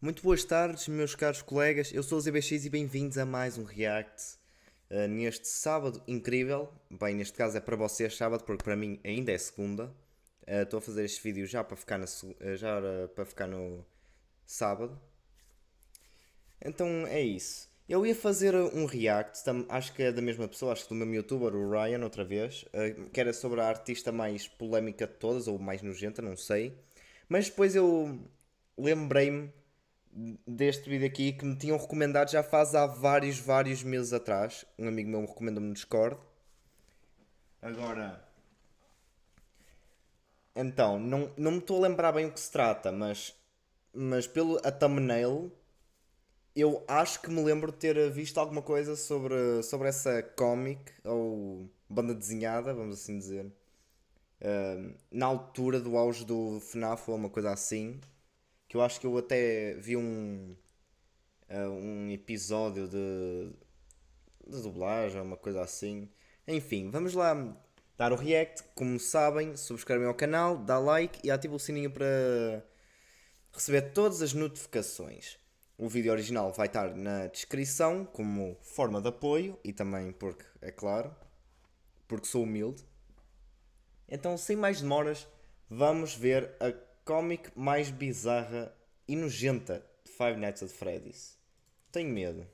Muito boas tardes, meus caros colegas. Eu sou o ZBX e bem-vindos a mais um React neste sábado incrível. Bem, neste caso é para vocês sábado, porque para mim ainda é segunda. Estou a fazer este vídeo já para ficar, para ficar no sábado. Então é isso. Eu ia fazer um React, acho que é da mesma pessoa, acho que do mesmo youtuber, o Ryan, outra vez, que era sobre a artista mais polémica de todas, ou mais nojenta, não sei. Mas depois eu lembrei-me deste vídeo aqui que me tinham recomendado já faz há vários meses atrás. Um amigo meu recomendou-me no Discord. Agora, então, não me estou a lembrar bem o que se trata, mas pelo a thumbnail, eu acho que me lembro de ter visto alguma coisa sobre essa comic, ou banda desenhada, vamos assim dizer. Na altura do auge do FNAF ou uma coisa assim, que eu acho que eu até vi um episódio de dublagem, uma coisa assim. Enfim, vamos lá dar o react. Como sabem, subscrevem ao canal, dá like e ativa o sininho para receber todas as notificações. O vídeo original vai estar na descrição como forma de apoio e também porque, é claro, porque sou humilde. Então, sem mais demoras, vamos ver a cómic mais bizarra e nojenta de Five Nights at Freddy's. Tenho medo.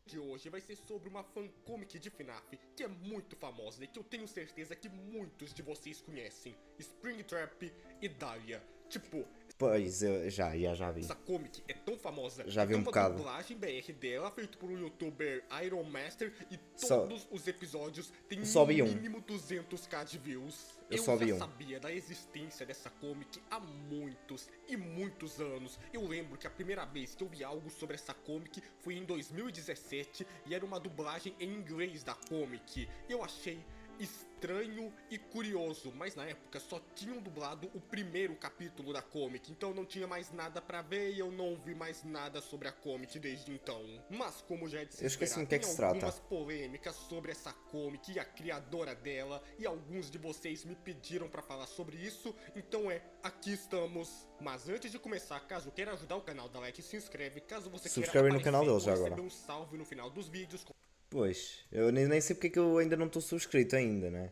De hoje vai ser sobre uma fancomic de FNAF que é muito famosa e que eu tenho certeza que muitos de vocês conhecem: Springtrap e Dahlia. Tipo, Pois, eu já vi. essa comic é tão famosa Já que vi tem um uma bocado. dublagem BR dela feita por um youtuber Iron Master e Só, todos os episódios têm eu no só vi um. mínimo 200k de views. Eu Eu só já vi um. sabia da existência dessa comic há muitos e muitos anos. Eu lembro que a primeira vez que eu vi algo sobre essa comic foi em 2017 e era uma dublagem em inglês da comic. Eu achei estranho e curioso, mas na época só tinham dublado o primeiro capítulo da comic, então não tinha mais nada pra ver e eu não vi mais nada sobre a comic desde então. Mas como já é de se Eu esqueci-me esperar, do que é tem que se trata. algumas polêmicas sobre essa comic e a criadora dela, e alguns de vocês me pediram pra falar sobre isso, então aqui estamos. Mas antes de começar, caso queira ajudar o canal, dá like e se inscreve. Caso você queira Subscrevem no canal aparecer deles ou já receber agora. um salve no final dos vídeos. Pois, eu nem sei porque é que eu ainda não estou subscrito ainda, né?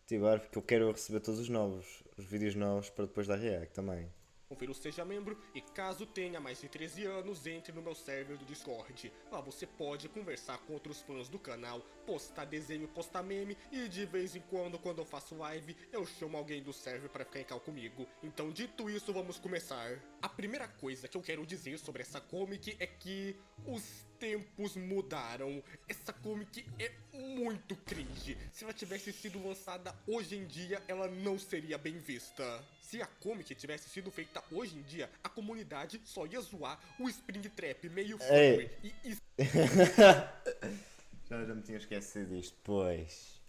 Tipo, agora porque eu quero receber todos os vídeos novos para depois dar react também. Confira o Seja Membro e caso tenha mais de 13 anos, entre no meu server do Discord. Lá você pode conversar com outros fãs do canal, postar desenho, postar meme e de vez em quando eu faço live, eu chamo alguém do server para ficar em cal comigo. Então dito isso, vamos começar. A primeira coisa que eu quero dizer sobre essa comic é que os tempos mudaram. Essa comic é muito cringe. Se ela tivesse sido lançada hoje em dia, ela não seria bem vista. Se a comic tivesse sido feita hoje em dia, a comunidade só ia zoar o Springtrap meio Ei! furry e Já me tinha esquecido disto, pois.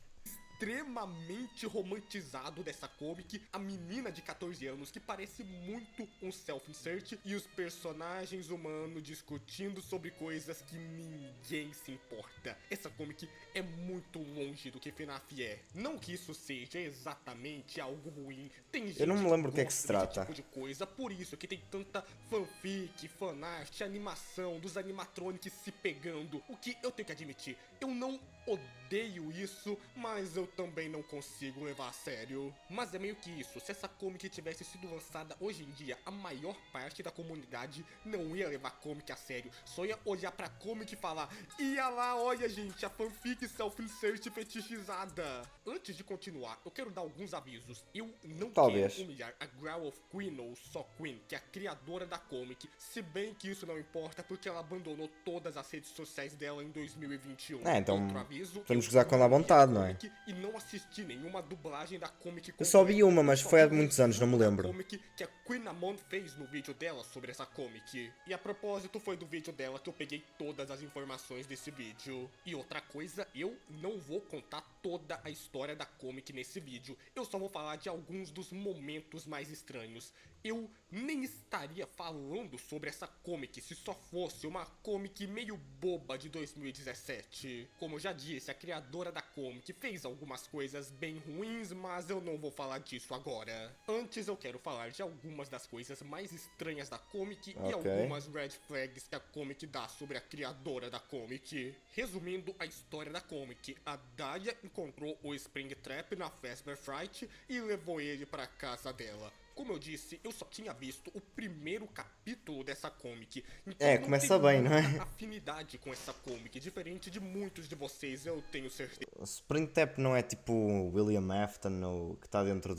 extremamente romantizado dessa comic, a menina de 14 anos que parece muito um self-insert e os personagens humanos discutindo sobre coisas que ninguém se importa. Essa comic é muito longe do que FNAF é. Não que isso seja exatamente algo ruim, tem gente Eu não me lembro do que é que gosta se desse trata. tipo de coisa, por isso que tem tanta fanfic, fanart, animação dos animatronics se pegando. O que eu tenho que admitir, eu não odeio isso, mas eu também não consigo levar a sério. Mas é meio que isso, se essa comic tivesse sido lançada hoje em dia, a maior parte da comunidade não ia levar a comic a sério, só ia olhar pra comic e falar: ia lá, olha gente, a fanfic self-insert fetichizada. Antes de continuar, eu quero dar alguns avisos. Eu não Talvez. quero humilhar a Growl of Queen ou só Queen, que é a criadora da comic, se bem que isso não importa porque ela abandonou todas as redes sociais dela em 2021. Então Outro aviso, podemos eu gozar quando há não li a vontade, não é? comic e não assisti nenhuma dublagem da comic Eu só completa. vi uma, Eu mas só foi há vi um muitos anos, não me resumo da lembro. comic que a Queen Amon fez no vídeo dela sobre essa comic. E a propósito, foi do vídeo dela que eu peguei todas as informações desse vídeo. E outra coisa, eu não vou contar toda a história da comic nesse vídeo. Eu só vou falar de alguns dos momentos mais estranhos. eu nem estaria falando sobre essa comic se só fosse uma comic meio boba de 2017. Como eu já disse, a criadora da comic fez algumas coisas bem ruins, mas eu não vou falar disso agora. Antes eu quero falar de algumas das coisas mais estranhas da comic e algumas red flags que a comic dá sobre a criadora da comic. Resumindo a história da comic, a Dahlia encontrou o Springtrap na Fazbear Fright e levou ele para casa dela. Como eu disse, eu só tinha visto o primeiro capítulo dessa comic. Então começa bem, não é? Afinidade com essa comic, diferente de muitos de vocês, eu tenho certeza. O Springtrap não é tipo o William Afton que está dentro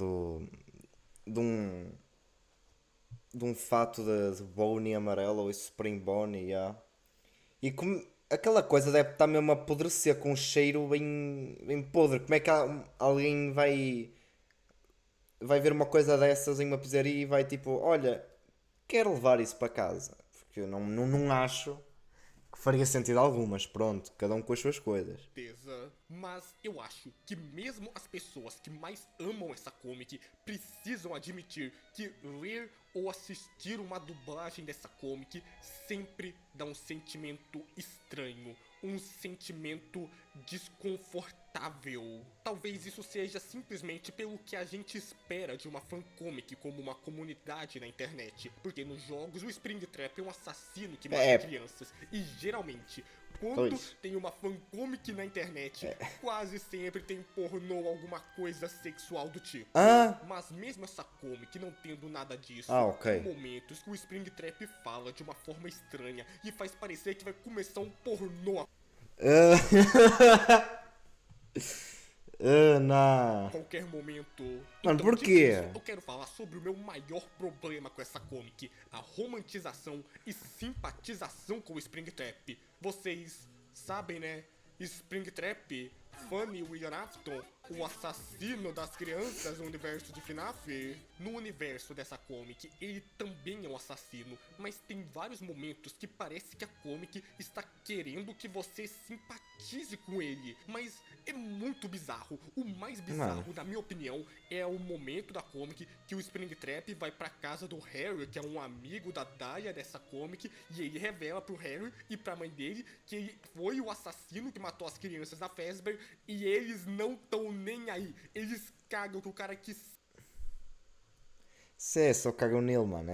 de um fato de Bonnie amarelo ou Spring Bonnie, yeah. E como aquela coisa deve estar mesmo a apodrecer com um cheiro bem podre. Como é que alguém vai ver uma coisa dessas em uma pizzaria e vai tipo, olha, quero levar isso para casa? Porque eu não acho que faria sentido algum, mas pronto, cada um com as suas coisas. Mas eu acho que mesmo as pessoas que mais amam essa comic precisam admitir que ler ou assistir uma dublagem dessa comic sempre dá um sentimento estranho, um sentimento desconfortável. Talvez isso seja simplesmente pelo que a gente espera de uma fancomic como uma comunidade na internet, porque nos jogos o Springtrap é um assassino que mata crianças e geralmente quando tem uma fancomic na internet, quase sempre tem pornô ou alguma coisa sexual do tipo. Mas mesmo essa comic não tendo nada disso, tem momentos que o Springtrap fala de uma forma estranha e faz parecer que vai começar um pornô Não. qualquer momento. Mano, Então, por quê? Eu quero falar sobre o meu maior problema com essa comic, a romantização e simpatização com o Springtrap. Vocês sabem, né? Springtrap, Funny William Afton, o assassino das crianças no universo de FNAF. No universo dessa comic, ele também é um assassino, mas tem vários momentos que parece que a comic está querendo que você simpatize com ele, mas é muito bizarro. O mais bizarro, na minha opinião, é o momento da comic que o Springtrap vai pra casa do Harry, que é um amigo da Dahlia dessa comic, e ele revela pro Harry e pra mãe dele que ele foi o assassino que matou as crianças na Fazbear, e eles não tão nem aí. Eles cagam que o cara quis. Cê só cagam nele, mano.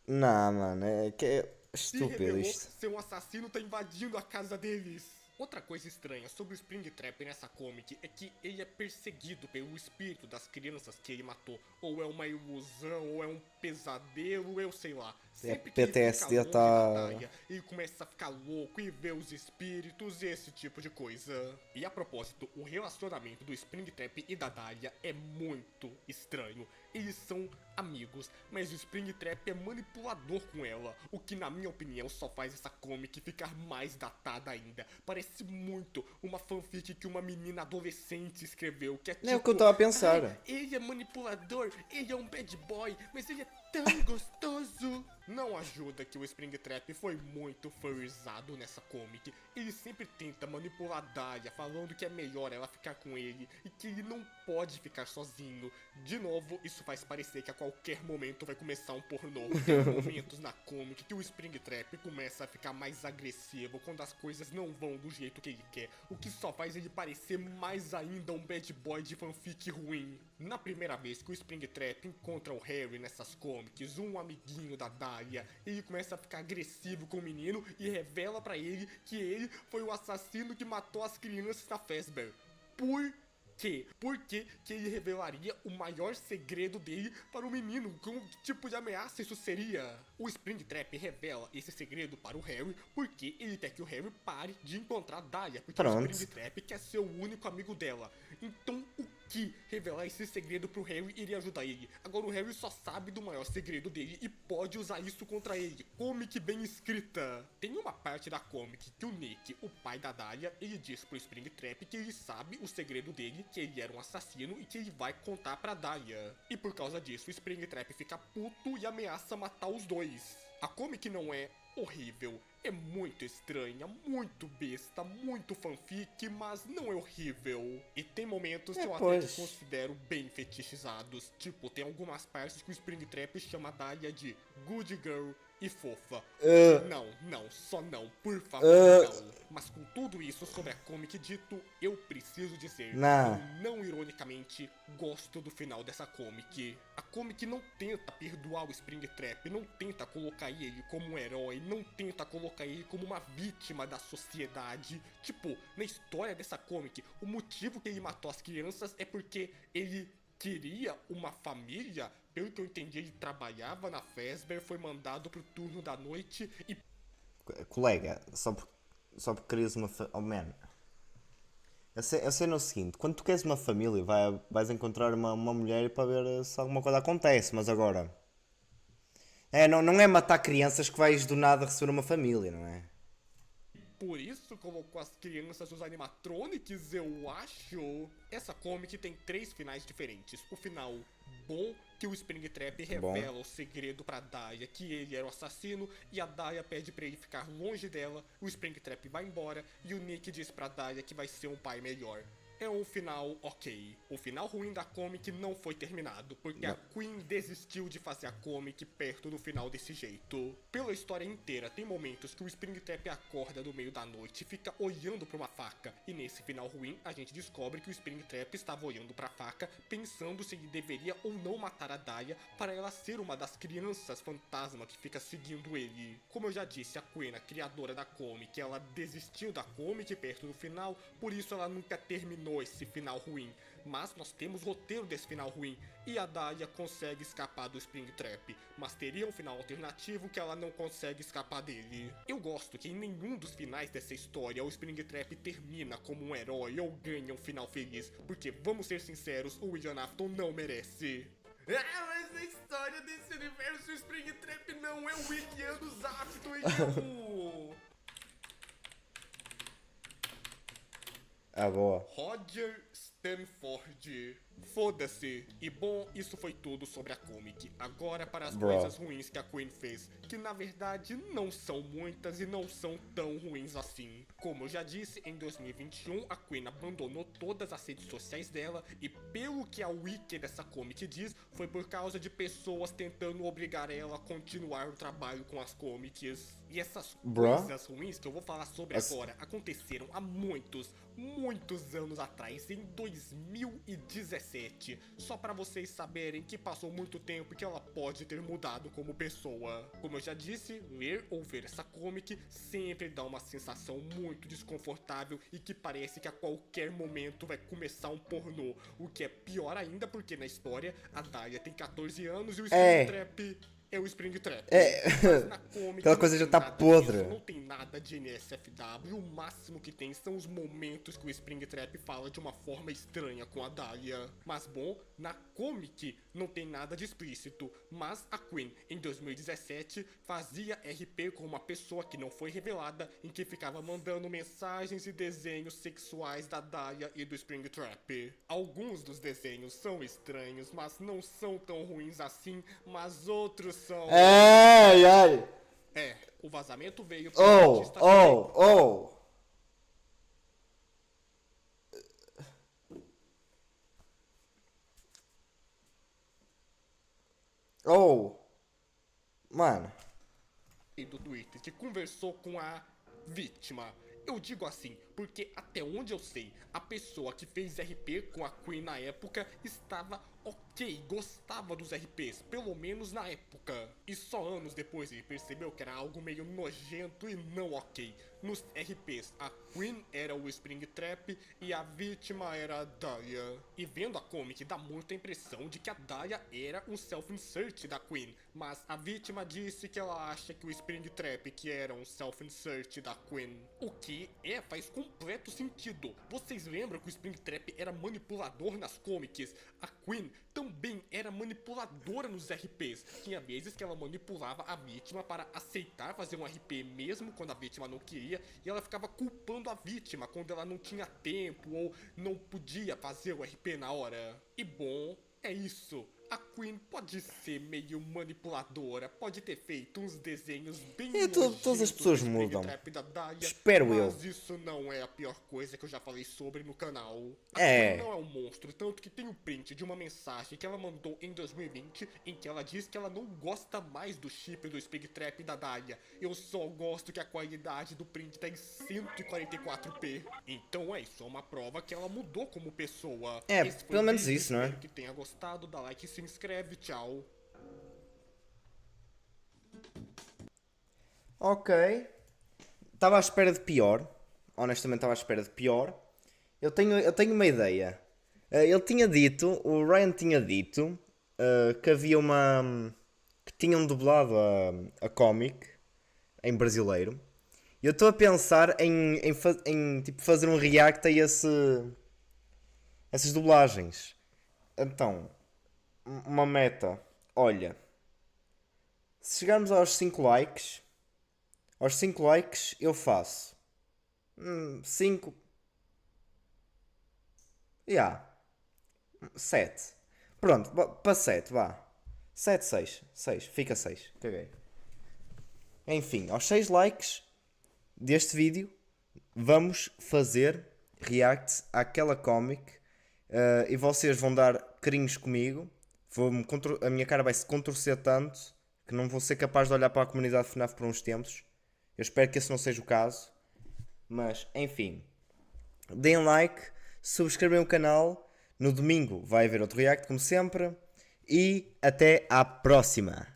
Não, mano, que é estúpido isto. Ser um assassino tá invadindo a casa deles. Outra coisa estranha sobre o Springtrap nessa comic é que ele é perseguido pelo espírito das crianças que ele matou. Ou é uma ilusão, ou é um pesadelo, eu sei lá. Sempre que PTSD ele fica longe da Dahlia, ele começa a ficar louco e ver os espíritos e esse tipo de coisa. E a propósito, o relacionamento do Springtrap e da Dahlia é muito estranho. Eles são amigos, mas o Springtrap é manipulador com ela, o que na minha opinião só faz essa comic ficar mais datada ainda. Parece muito uma fanfic que uma menina adolescente escreveu, que é tipo... É o que eu tava a pensar. Ele é manipulador, ele é um bad boy, mas ele é tão gostoso. Não ajuda que o Springtrap foi muito furrizado nessa comic. Ele sempre tenta manipular a Dahlia, falando que é melhor ela ficar com ele e que ele não pode ficar sozinho. De novo, isso faz parecer que a qualquer momento vai começar um pornô. Tem momentos na comic que o Springtrap começa a ficar mais agressivo quando as coisas não vão do jeito que ele quer, o que só faz ele parecer mais ainda um bad boy de fanfic ruim. Na primeira vez que o Springtrap encontra o Harry nessas comics, um amiguinho da Dahlia, ele começa a ficar agressivo com o menino e revela pra ele que ele foi o assassino que matou as crianças na Fazbear. Por quê? Por que ele revelaria o maior segredo dele para o menino? Que tipo de ameaça isso seria? O Springtrap revela esse segredo para o Harry porque ele quer que o Harry pare de encontrar a Dahlia, porque o Springtrap quer ser o único amigo dela. Então o que revelar esse segredo pro Harry iria ajudar ele? Agora o Harry só sabe do maior segredo dele e pode usar isso contra ele. Comic bem escrita. Tem uma parte da comic que o Nick, o pai da Dahlia, ele diz pro Springtrap que ele sabe o segredo dele, que ele era um assassino e que ele vai contar pra Dahlia. E por causa disso, o Springtrap fica puto e ameaça matar os dois. A comic não é horrível, é muito estranha, muito besta, muito fanfic, mas não é horrível. E tem momentos que eu até que Pois. considero bem fetichizados. Tipo, tem algumas partes que o Springtrap chama a Dahlia de Good Girl e fofa. Não, só não, por favor, não. Mas com tudo isso sobre a comic dito, eu preciso dizer, Nah. eu não ironicamente gosto do final dessa comic. A comic não tenta perdoar o Springtrap, não tenta colocar ele como um herói, não tenta colocar ele como uma vítima da sociedade. Tipo, na história dessa comic, o motivo que ele matou as crianças é porque ele queria uma família. Pelo que eu entendi, ele trabalhava na Fazbear, foi mandado pro turno da noite e Colega, só porque querias uma oh man. Eu sei no seguinte, quando tu queres uma família, vais encontrar uma mulher para ver se alguma coisa acontece, mas agora. Não é matar crianças que vais do nada receber uma família, não é? por isso colocou as crianças nos animatronics, eu acho. Essa comic tem 3 finais diferentes. O final bom, que o Springtrap revela o segredo pra Dahlia, que ele era o assassino, e a Dahlia pede pra ele ficar longe dela, o Springtrap vai embora, e o Nick diz pra Dahlia que vai ser um pai melhor. É um final ok. O final ruim da comic não foi terminado, porque a Queen desistiu de fazer a comic perto do final desse jeito. Pela história inteira, tem momentos que o Springtrap acorda no meio da noite e fica olhando pra uma faca, e nesse final ruim a gente descobre que o Springtrap estava olhando pra faca, pensando se ele deveria ou não matar a Dahlia para ela ser uma das crianças fantasma que fica seguindo ele. Como eu já disse, a Queen, a criadora da comic, ela desistiu da comic perto do final, por isso ela nunca terminou esse final ruim, mas nós temos roteiro desse final ruim e a Dahlia consegue escapar do Springtrap, mas teria um final alternativo que ela não consegue escapar dele. Eu gosto que em nenhum dos finais dessa história o Springtrap termina como um herói ou ganha um final feliz, porque vamos ser sinceros, o William Afton não merece. Ah, mas na história desse universo o Springtrap não é o William dos Afton, ele é o... Boa. Roger Stanford. Foda-se. E bom, isso foi tudo sobre a comic. Agora para as coisas ruins que a Queen fez, que na verdade não são muitas e não são tão ruins assim. Como eu já disse, em 2021 a Queen abandonou todas as redes sociais dela e pelo que a wiki dessa comic diz, foi por causa de pessoas tentando obrigar ela a continuar o trabalho com as comics. E essas coisas ruins que eu vou falar sobre agora aconteceram há muitos anos atrás, em 2017. Só pra vocês saberem que passou muito tempo e que ela pode ter mudado como pessoa. Como eu já disse, ler ou ver essa comic sempre dá uma sensação muito desconfortável e que parece que a qualquer momento vai começar um pornô. O que é pior ainda porque na história a Dahlia tem 14 anos e o Springtrap é o Springtrap. Mas na comic aquela coisa já tá podre. Disso, não tem nada de NSFW, o máximo que tem são os momentos que o Springtrap fala de uma forma estranha com a Dahlia. Mas bom, na comic não tem nada de explícito, mas a Queen, em 2017, fazia RP com uma pessoa que não foi revelada, em que ficava mandando mensagens e desenhos sexuais da Dahlia e do Springtrap. Alguns dos desenhos são estranhos, mas não são tão ruins assim, mas outros são... Ai! O vazamento veio... Mano. do Twitter, que conversou com a vítima. Eu digo assim, porque até onde eu sei, a pessoa que fez RP com a Queen na época estava ok, gostava dos RPs, pelo menos na época. E só anos depois ele percebeu que era algo meio nojento e não ok. Nos RPs, a Queen era o Springtrap e a vítima era a Dahlia. E vendo a comic dá muita impressão de que a Dahlia era um self-insert da Queen, mas a vítima disse que ela acha que o Springtrap que era um self-insert da Queen. O que faz completo sentido. Vocês lembram que o Springtrap era manipulador nas comics? A Queen também era manipuladora nos RPs. Tinha vezes que ela manipulava a vítima para aceitar fazer um RP mesmo quando a vítima não queria, e ela ficava culpando a vítima quando ela não tinha tempo ou não podia fazer o RP na hora. E bom, é isso. A Queen pode ser meio manipuladora, pode ter feito uns desenhos bem Todas as pessoas nojentos do mudam. Springtrap da Dahlia, Espero eu. mas isso não é a pior coisa que eu já falei sobre no canal. A É. Queen não é um monstro, tanto que tem um print de uma mensagem que ela mandou em 2020, em que ela diz que ela não gosta mais do chip do Springtrap da Dahlia. Eu só gosto que a qualidade do print tá em 144p. Então é isso, é uma prova que ela mudou como pessoa. É, Esse foi pelo o menos vídeo, isso, não é? espero que tenha gostado, dá like e se inscreve, tchau. Ok. Estava à espera de pior. Honestamente estava à espera de pior. Eu tenho uma ideia. O Ryan tinha dito que havia que tinham dublado a comic em brasileiro. E eu estou a pensar em tipo, fazer um react a essas dublagens. Então, uma meta. Olha, se chegarmos aos 5 likes eu faço 5. 7. Pronto, para 7, vá. 7, 6. 6, fica 6. Caguei. Enfim, aos 6 likes deste vídeo, vamos fazer react àquela comic. E vocês vão dar carinhos comigo. A minha cara vai se contorcer tanto que não vou ser capaz de olhar para a comunidade FNAF por uns tempos. Eu espero que esse não seja o caso. Mas, enfim. Deem like, subscrevam o canal. No domingo vai haver outro react, como sempre. E até à próxima!